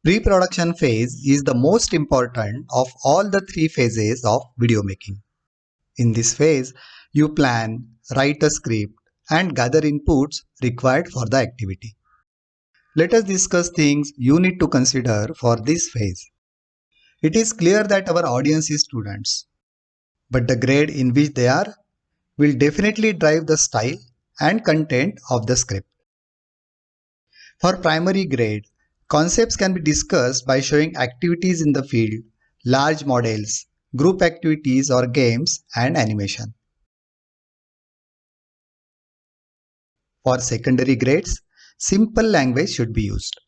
Pre-production phase is the most important of all the three phases of video making. In this phase, you plan, write a script, and gather inputs required for the activity. Let us discuss things you need to consider for this phase. It is clear that our audience is students, but the grade in which they are will definitely drive the style and content of the script. For primary grade, concepts can be discussed by showing activities in the field, large models, group activities or games, and animation. For secondary grades, simple language should be used.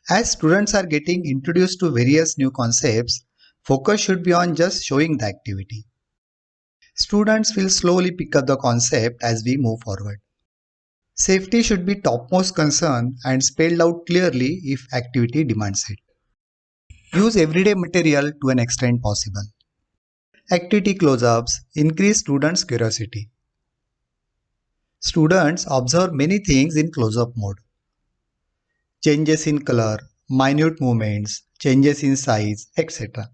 As students are getting introduced to various new concepts, focus should be on just showing the activity. Students will slowly pick up the concept as we move forward. Safety should be topmost concern and spelled out clearly if activity demands it. Use everyday material to an extent possible. Activity close-ups increase students' curiosity. Students observe many things in close-up mode. Changes in color, minute movements, changes in size, etc.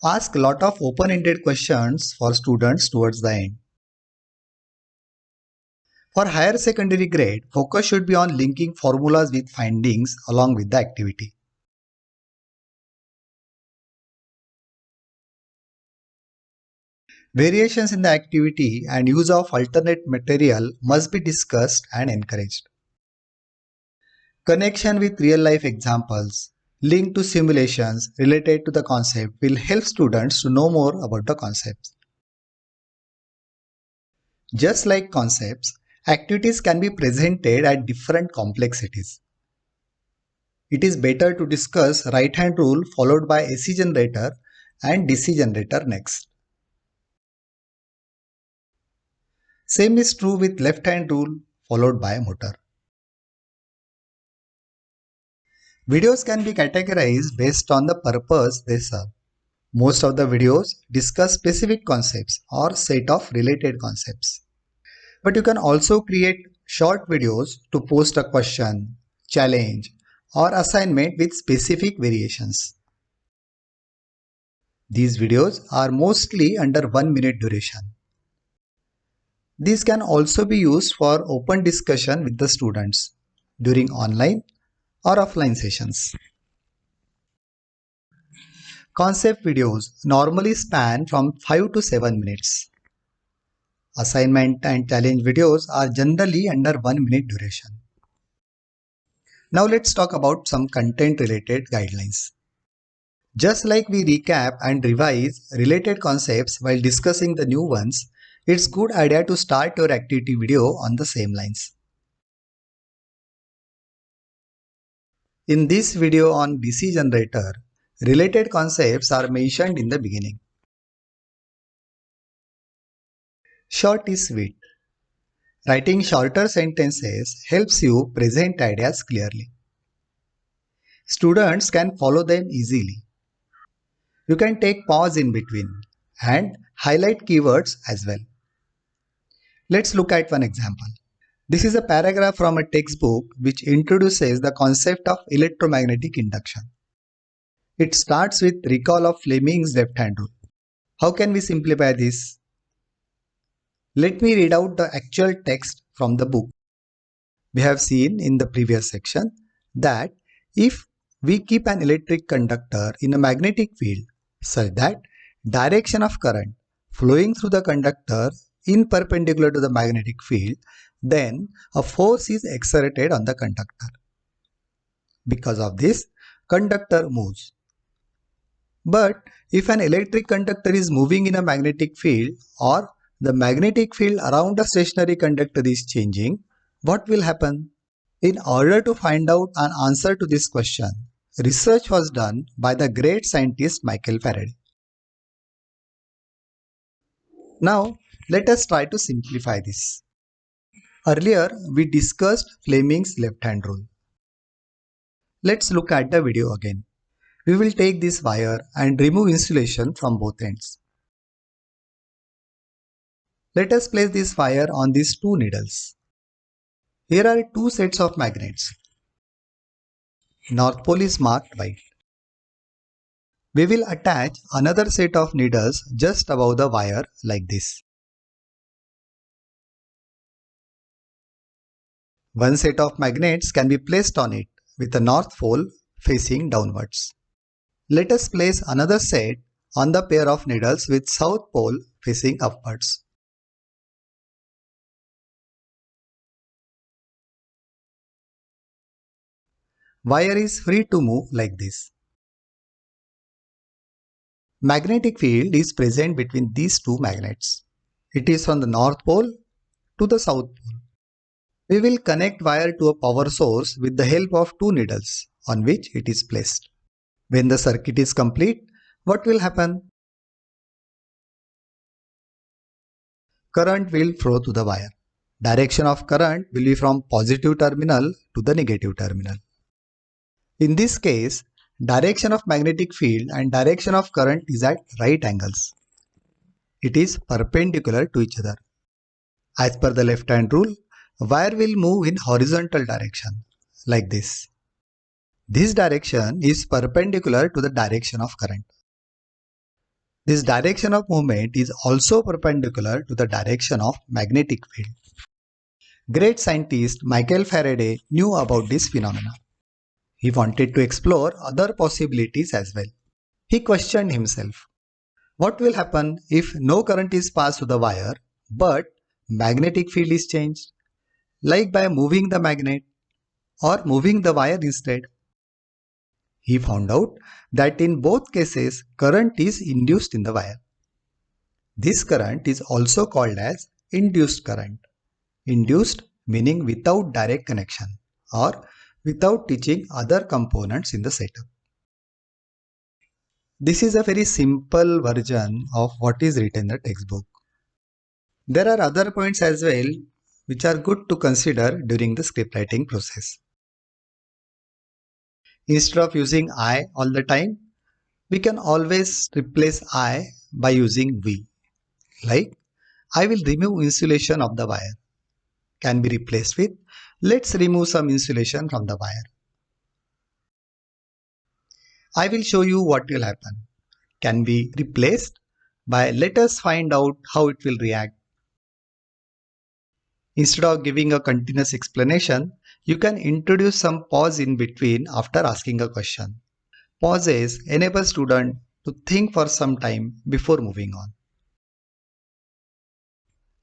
Ask a lot of open-ended questions for students towards the end. For higher secondary grade, focus should be on linking formulas with findings along with the activity. Variations in the activity and use of alternate material must be discussed and encouraged. Connection with real-life examples linked to simulations related to the concept will help students to know more about the concepts. Just like concepts, activities can be presented at different complexities. It is better to discuss right-hand rule followed by AC generator and DC generator next. Same is true with left-hand rule followed by motor. Videos can be categorized based on the purpose they serve. Most of the videos discuss specific concepts or set of related concepts. But you can also create short videos to post a question, challenge, or assignment with specific variations. These videos are mostly under 1 minute duration. These can also be used for open discussion with the students during online or offline sessions. Concept videos normally span from 5 to 7 minutes. Assignment and challenge videos are generally under 1 minute duration. Now let's talk about some content related guidelines. Just like we recap and revise related concepts while discussing the new ones, it's a good idea to start your activity video on the same lines. In this video on DC generator, related concepts are mentioned in the beginning. Short is sweet. Writing shorter sentences helps you present ideas clearly. Students can follow them easily. You can take pause in between and highlight keywords as well. Let's look at one example. This is a paragraph from a textbook which introduces the concept of electromagnetic induction. It starts with recall of Fleming's left-hand rule. How can we simplify this? Let me read out the actual text from the book. We have seen in the previous section that if we keep an electric conductor in a magnetic field such that direction of current flowing through the conductor in perpendicular to the magnetic field, then a force is exerted on the conductor. Because of this, conductor moves. But if an electric conductor is moving in a magnetic field or the magnetic field around a stationary conductor is changing, what will happen? In order to find out an answer to this question, research was done by the great scientist Michael Faraday. Now, let us try to simplify this. Earlier, we discussed Fleming's left-hand rule. Let's look at the video again. We will take this wire and remove insulation from both ends. Let us place this wire on these two needles. Here are two sets of magnets. North pole is marked white. We will attach another set of needles just above the wire like this. One set of magnets can be placed on it with the north pole facing downwards. Let us place another set on the pair of needles with south pole facing upwards. Wire is free to move like this. Magnetic field is present between these two magnets. It is from the north pole to the south pole. We will connect wire to a power source with the help of two needles on which it is placed. When the circuit is complete, what will happen? Current will flow to the wire. Direction of current will be from positive terminal to the negative terminal. In this case, direction of magnetic field and direction of current is at right angles. It is perpendicular to each other. As per the left hand rule, wire will move in horizontal direction like this. This direction is perpendicular to the direction of current. This direction of movement is also perpendicular to the direction of magnetic field. Great scientist Michael Faraday knew about this phenomena. He wanted to explore other possibilities as well. He questioned himself, what will happen if no current is passed to the wire but magnetic field is changed, like by moving the magnet or moving the wire instead? He found out that in both cases current is induced in the wire. This current is also called as induced current. Induced meaning without direct connection or without touching other components in the setup. This is a very simple version of what is written in the textbook. There are other points as well which are good to consider during the script writing process. Instead of using I all the time, we can always replace I by using we. Like, I will remove insulation of the wire. Can be replaced with, let's remove some insulation from the wire. I will show you what will happen. Can be replaced by, let us find out how it will react. Instead of giving a continuous explanation, you can introduce some pause in between after asking a question. Pauses enable students to think for some time before moving on.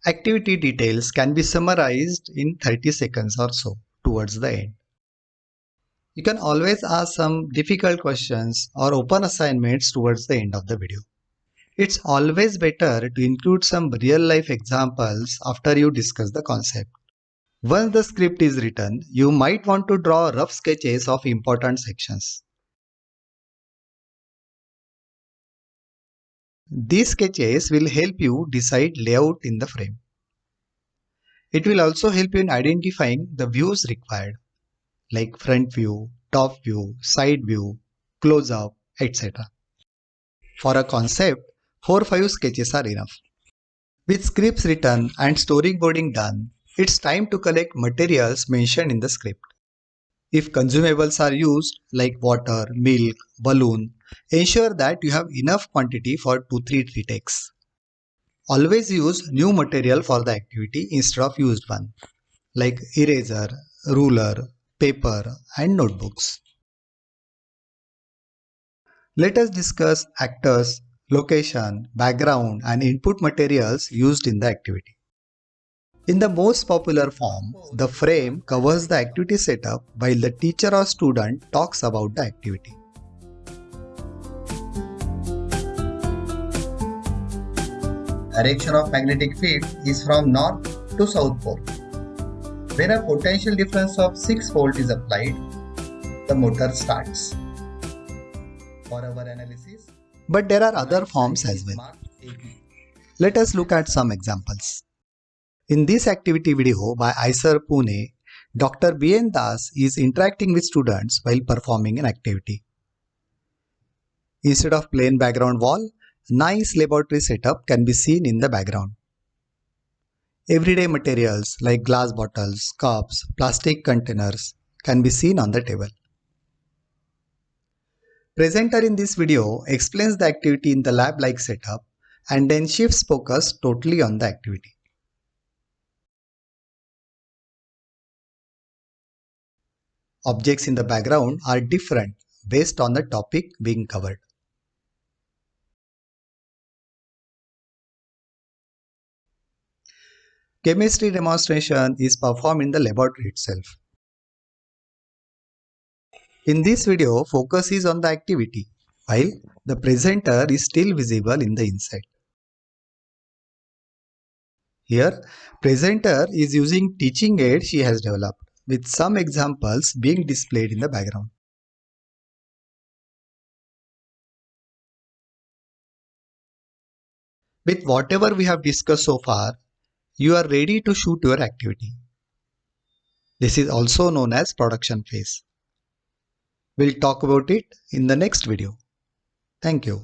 Activity details can be summarized in 30 seconds or so towards the end. You can always ask some difficult questions or open assignments towards the end of the video. It's always better to include some real-life examples after you discuss the concept. Once the script is written, you might want to draw rough sketches of important sections. These sketches will help you decide layout in the frame. It will also help you in identifying the views required, like front view, top view, side view, close-up, etc. For a concept, 4-5 sketches are enough. With scripts written and storyboarding done, it's time to collect materials mentioned in the script. If consumables are used like water, milk, balloon, ensure that you have enough quantity for 2-3 retakes. Always use new material for the activity instead of used one, like eraser, ruler, paper, and notebooks. Let us discuss actors, location, background, and input materials used in the activity. In the most popular form, the frame covers the activity setup while the teacher or student talks about the activity. Direction of magnetic field is from north to south pole. When a potential difference of 6 volt is applied, the motor starts. For our analysis, but there are other forms as well. Let us look at some examples. In this activity video by IISER Pune, Dr. B.N. Das is interacting with students while performing an activity. Instead of plain background wall, nice laboratory setup can be seen in the background. Everyday materials like glass bottles, cups, plastic containers can be seen on the table. Presenter in this video explains the activity in the lab-like setup and then shifts focus totally on the activity. Objects in the background are different based on the topic being covered. Chemistry demonstration is performed in the laboratory itself. In this video, focus is on the activity, while the presenter is still visible in the inside. Here, presenter is using teaching aid she has developed, with some examples being displayed in the background. With whatever we have discussed so far, you are ready to shoot your activity. This is also known as production phase. We'll talk about it in the next video. Thank you.